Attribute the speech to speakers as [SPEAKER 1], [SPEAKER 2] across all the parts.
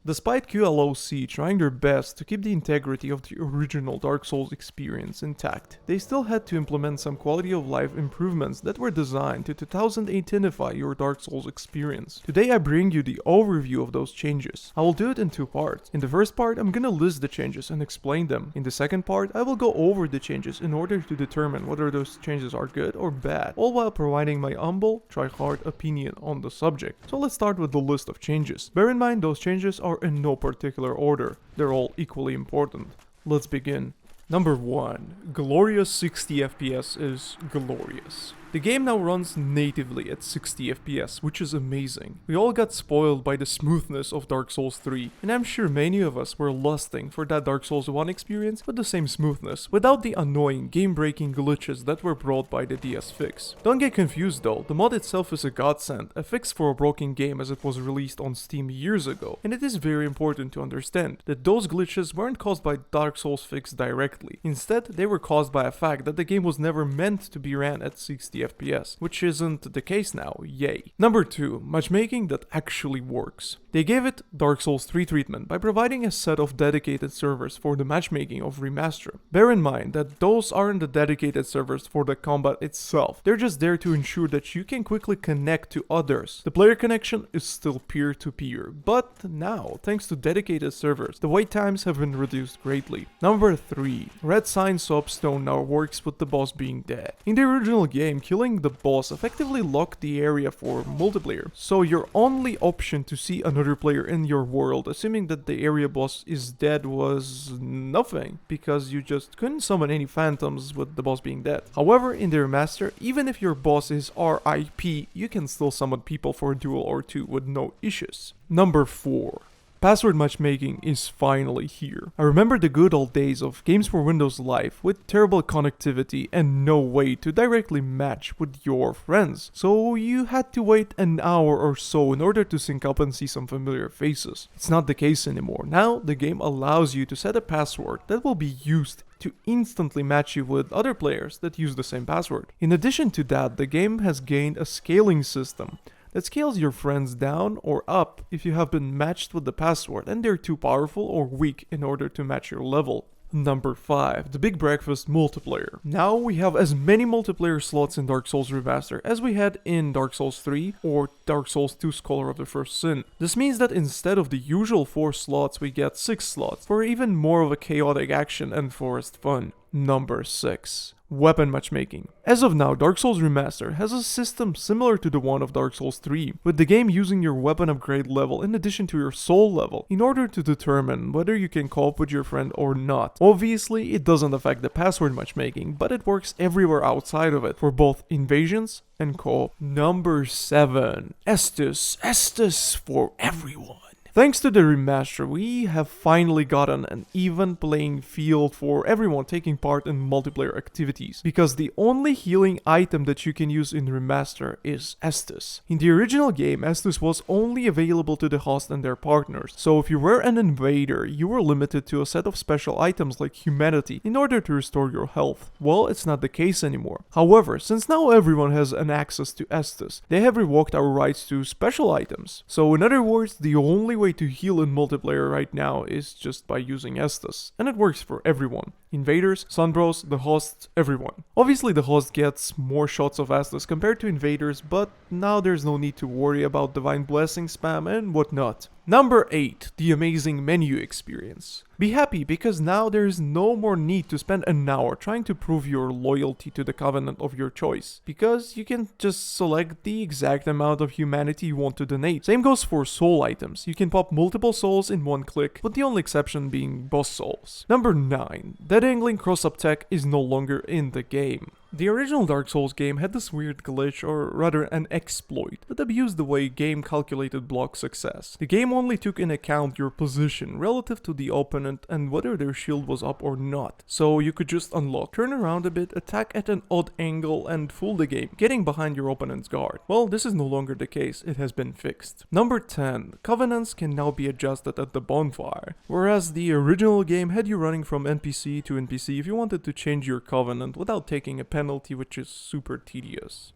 [SPEAKER 1] Despite QLOC trying their best to keep the integrity of the original Dark Souls experience intact, they still had to implement some quality of life improvements that were designed to 2018ify your Dark Souls experience. Today I bring you the overview of those changes. I will do it in two parts. In the first part, I'm gonna list the changes and explain them. In the second part, I will go over the changes in order to determine whether those changes are good or bad, all while providing my humble, try-hard opinion on the subject. So let's start with the list of changes. Bear in mind those changes are in no particular order. They're all equally important. Let's begin. Number 1. Glorious 60 FPS is glorious. The game now runs natively at 60 FPS, which is amazing. We all got spoiled by the smoothness of Dark Souls 3, and I'm sure many of us were lusting for that Dark Souls 1 experience with the same smoothness, without the annoying game-breaking glitches that were brought by the DS fix. Don't get confused though, the mod itself is a godsend, a fix for a broken game as it was released on Steam years ago, and it is very important to understand that those glitches weren't caused by Dark Souls fix directly. Instead, they were caused by a fact that the game was never meant to be ran at 60 FPS, which isn't the case now, yay. Number 2, matchmaking that actually works. They gave it Dark Souls 3 treatment by providing a set of dedicated servers for the matchmaking of Remaster. Bear in mind that those aren't the dedicated servers for the combat itself, they're just there to ensure that you can quickly connect to others. The player connection is still peer-to-peer, but now, thanks to dedicated servers, the wait times have been reduced greatly. Number 3, Red Sign Soapstone now works with the boss being dead. In the original game, killing the boss effectively locked the area for multiplayer, so your only option to see another player in your world, assuming that the area boss is dead, was nothing, because you just couldn't summon any phantoms with the boss being dead. However, in the remaster, even if your boss is RIP, you can still summon people for a duel or two with no issues. Number 4. Password matchmaking is finally here. I remember the good old days of Games for Windows Live with terrible connectivity and no way to directly match with your friends. So you had to wait an hour or so in order to sync up and see some familiar faces. It's not the case anymore. Now the game allows you to set a password that will be used to instantly match you with other players that use the same password. In addition to that, the game has gained a scaling system that scales your friends down or up if you have been matched with the password and they're too powerful or weak in order to match your level. Number 5. The Big Breakfast multiplayer. Now we have as many multiplayer slots in Dark Souls Remaster as we had in Dark Souls 3 or Dark Souls 2 Scholar of the First Sin. This means that instead of the usual 4 slots, we get 6 slots for even more of a chaotic action and forest fun. Number 6. Weapon matchmaking. As of now, Dark Souls Remaster has a system similar to the one of Dark Souls 3, with the game using your weapon upgrade level in addition to your soul level in order to determine whether you can co-op with your friend or not. Obviously, it doesn't affect the password matchmaking, but it works everywhere outside of it for both invasions and co-op. Number 7. Esthers for everyone. Thanks to the remaster, we have finally gotten an even playing field for everyone taking part in multiplayer activities, because the only healing item that you can use in remaster is Esthers. In the original game, Esthers was only available to the host and their partners, so if you were an invader, you were limited to a set of special items like humanity in order to restore your health. Well, it's not the case anymore. However, since now everyone has an access to Esthers, they have revoked our rights to special items. So in other words, the only way to heal in multiplayer right now is just by using Esthers, and it works for everyone. Invaders, Sunbros, the hosts, everyone. Obviously the host gets more shots of Esthers compared to invaders, but now there's no need to worry about divine blessing spam and whatnot. Number 8. The amazing menu experience. Be happy because now there is no more need to spend an hour trying to prove your loyalty to the covenant of your choice, because you can just select the exact amount of humanity you want to donate. Same goes for soul items. You can pop multiple souls in one click, with the only exception being boss souls. Number 9. Dead angling cross-up tech is no longer in the game. The original Dark Souls game had this weird glitch, or rather an exploit, that abused the way game calculated block success. The game only took in account your position relative to the opponent and whether their shield was up or not. So you could just unlock, turn around a bit, attack at an odd angle and fool the game, getting behind your opponent's guard. Well, this is no longer the case, it has been fixed. Number 10. Covenants can now be adjusted at the bonfire. Whereas the original game had you running from NPC to NPC if you wanted to change your covenant without taking a penalty, which is super tedious.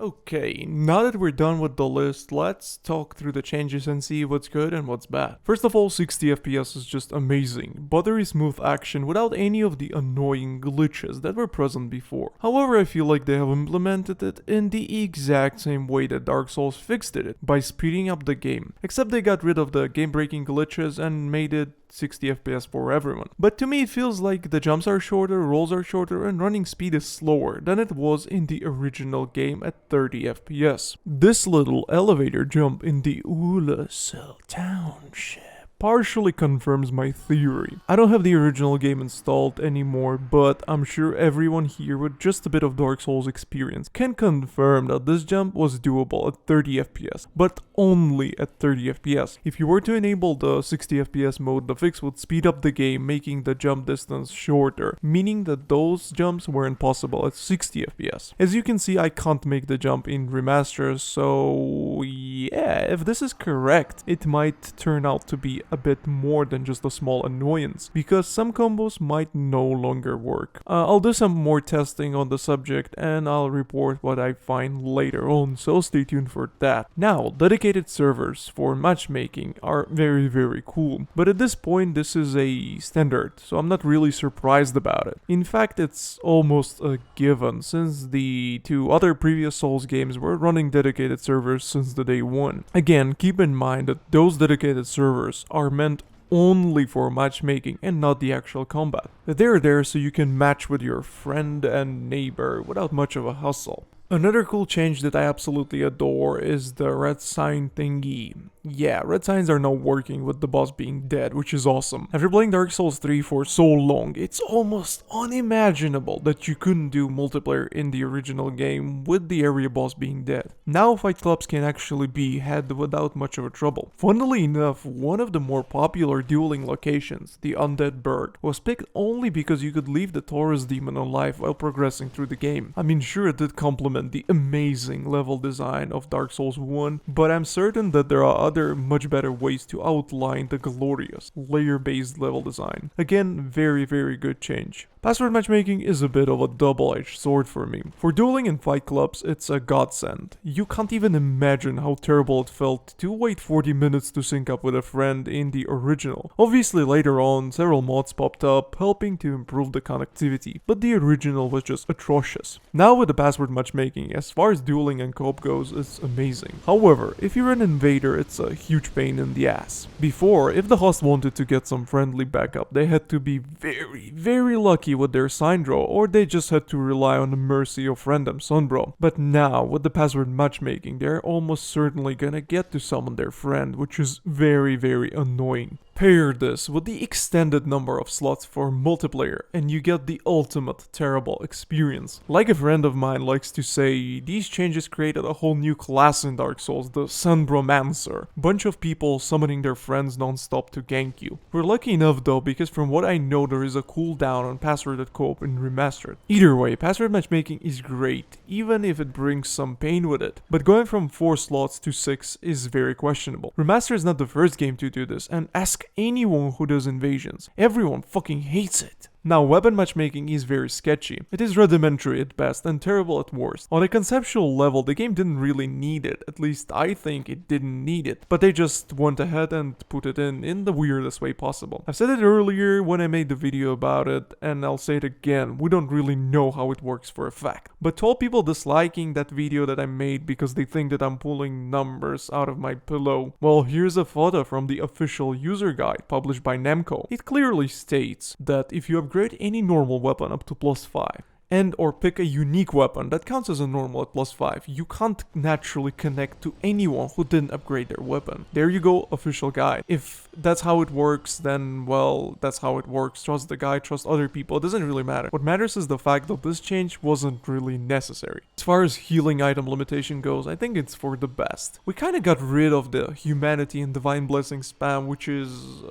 [SPEAKER 1] Okay, now that we're done with the list, let's talk through the changes and see what's good and what's bad. First of all, 60 FPS is just amazing. Buttery smooth action without any of the annoying glitches that were present before. However, I feel like they have implemented it in the exact same way that Dark Souls fixed it, by speeding up the game. Except they got rid of the game-breaking glitches and made it 60 FPS for everyone. But to me it feels like the jumps are shorter, rolls are shorter, and running speed is slower than it was in the original game at 30 FPS. This little elevator jump in the ew-ah-ohh township partially confirms my theory. I don't have the original game installed anymore, but I'm sure everyone here with just a bit of Dark Souls experience can confirm that this jump was doable at 30 FPS, but only at 30 FPS. If you were to enable the 60 FPS mode, the fix would speed up the game, making the jump distance shorter, meaning that those jumps weren't possible at 60 FPS. As you can see, I can't make the jump in Remaster, so yeah, if this is correct, it might turn out to be a bit more than just a small annoyance, because some combos might no longer work. I'll do some more testing on the subject and I'll report what I find later on, so stay tuned for that. Now, dedicated servers for matchmaking are very cool, but at this point this is a standard, so I'm not really surprised about it. In fact, it's almost a given, since the two other previous Souls games were running dedicated servers since the day one. Again, keep in mind that those dedicated servers are meant only for matchmaking and not the actual combat. They're there so you can match with your friend and neighbor without much of a hustle. Another cool change that I absolutely adore is the red sign thingy. Yeah, red signs are now working with the boss being dead, which is awesome. After playing Dark Souls 3 for so long, it's almost unimaginable that you couldn't do multiplayer in the original game with the area boss being dead. Now fight clubs can actually be had without much of a trouble. Funnily enough, one of the more popular dueling locations, the Undead Burg, was picked only because you could leave the Taurus demon alive while progressing through the game. I mean, sure, it did complement the amazing level design of Dark Souls 1, but I'm certain that there are other much better ways to outline the glorious layer-based level design. Again, very good change. Password matchmaking is a bit of a double-edged sword for me. For dueling in fight clubs, it's a godsend. You can't even imagine how terrible it felt to wait 40 minutes to sync up with a friend in the original. Obviously later on, several mods popped up, helping to improve the connectivity, but the original was just atrocious. Now with the password matchmaking, as far as dueling and co-op goes, it's amazing. However, if you're an invader, it's a huge pain in the ass. Before, if the host wanted to get some friendly backup, they had to be very lucky with their sign draw, or they just had to rely on the mercy of random sunbro. But now, with the password matchmaking, they're almost certainly gonna get to summon their friend, which is very annoying. Pair this with the extended number of slots for multiplayer and you get the ultimate terrible experience. Like a friend of mine likes to say, these changes created a whole new class in Dark Souls, the Sunbromancer. Bunch of people summoning their friends non-stop to gank you. We're lucky enough though, because from what I know there is a cooldown on passworded co-op in Remastered. Either way, password matchmaking is great, even if it brings some pain with it. But going from 4 slots to 6 is very questionable. Remaster is not the first game to do this, and ask anyone who does invasions. Everyone fucking hates it. Now, weapon matchmaking is very sketchy. It is rudimentary at best and terrible at worst. On a conceptual level, the game didn't really need it. At least I think it didn't need it. But they just went ahead and put it in the weirdest way possible. I've said it earlier when I made the video about it, and I'll say it again. We don't really know how it works for a fact. But to all people disliking that video that I made because they think that I'm pulling numbers out of my pillow, well, here's a photo from the official user guide published by Namco. It clearly states that if you upgrade any normal weapon up to +5 and or pick a unique weapon that counts as a normal at +5, you can't naturally connect to anyone who didn't upgrade their weapon. There you go, official guide. If that's how it works, then well, that's how it works. Trust the guide, trust other people, it doesn't really matter. What matters is the fact that this change wasn't really necessary. As far as healing item limitation goes, I think it's for the best. We kinda got rid of the humanity and divine blessing spam, which is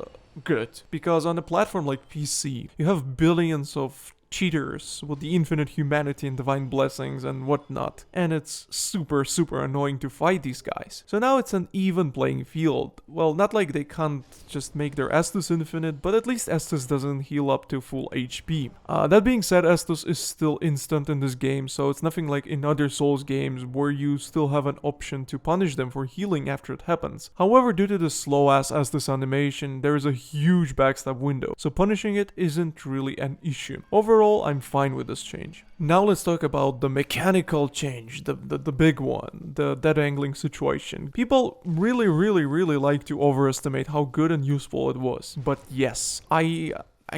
[SPEAKER 1] good, because on a platform like PC, you have billions of cheaters with the infinite humanity and divine blessings and whatnot, and it's super annoying to fight these guys. So now it's an even playing field. Well, not like they can't just make their Esthers infinite, but at least Esthers doesn't heal up to full HP. That being said, Esthers is still instant in this game, so it's nothing like in other Souls games where you still have an option to punish them for healing after it happens. However, due to the slow ass Esthers animation, there is a huge backstab window, so punishing it isn't really an issue. Overall, I'm fine with this change. Now let's talk about the mechanical change, the big one, the dead angling situation. People really like to overestimate how good and useful it was, but yes, I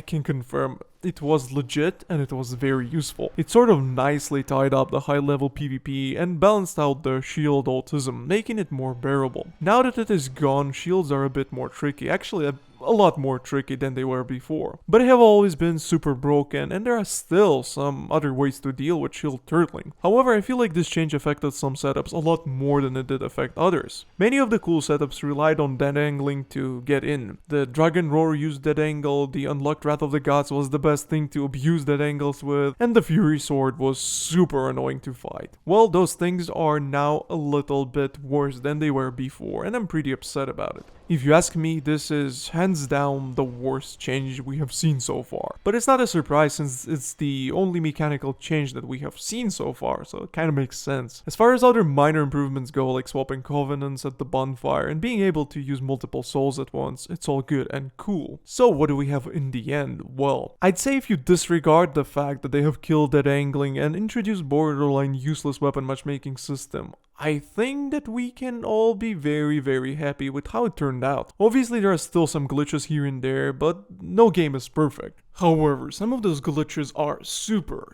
[SPEAKER 1] can confirm it was legit and it was very useful. It sort of nicely tied up the high level PvP and balanced out the shield autism, making it more bearable. Now that it is gone, shields are a bit more tricky, actually a lot more tricky than they were before. But they have always been super broken, and there are still some other ways to deal with shield turtling. However, I feel like this change affected some setups a lot more than it did affect others. Many of the cool setups relied on dead angling to get in. The Dragon Roar used dead angle, the unlocked Wrath of the Gods was the best thing to abuse dead angles with, and the Fury Sword was super annoying to fight. Well, those things are now a little bit worse than they were before, and I'm pretty upset about it. If you ask me, this is hands down the worst change we have seen so far. But it's not a surprise since it's the only mechanical change that we have seen so far, so it kinda makes sense. As far as other minor improvements go, like swapping covenants at the bonfire and being able to use multiple souls at once, it's all good and cool. So what do we have in the end? Well, I'd say if you disregard the fact that they have killed dead angling and introduced borderline useless weapon matchmaking system, I think that we can all be very happy with how it turned out. Obviously there are still some glitches here and there, but no game is perfect. However, some of those glitches are super,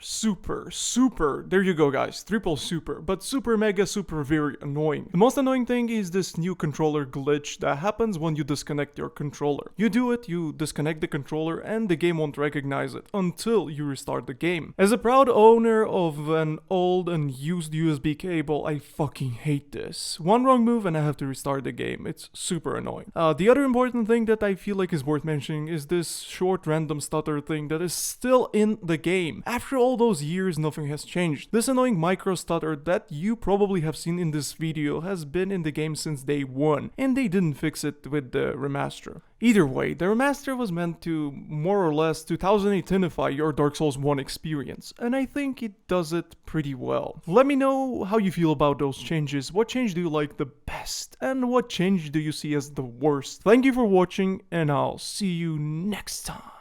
[SPEAKER 1] there you go guys, triple super, but super mega super very annoying. The most annoying thing is this new controller glitch that happens when you disconnect your controller. You do it, you disconnect the controller, and the game won't recognize it until you restart the game. As a proud owner of an old and used USB cable, I fucking hate this. One wrong move and I have to restart the game. It's super annoying. The other important thing that I feel like is worth mentioning is this short random stutter thing that is still in the game. After all those years, nothing has changed. This annoying micro stutter that you probably have seen in this video has been in the game since day one, and they didn't fix it with the remaster. Either way, the remaster was meant to more or less 2018ify your Dark Souls 1 experience, and I think it does it pretty well. Let me know how you feel about those changes. What change do you like the best, and what change do you see as the worst? Thank you for watching, and I'll see you next time.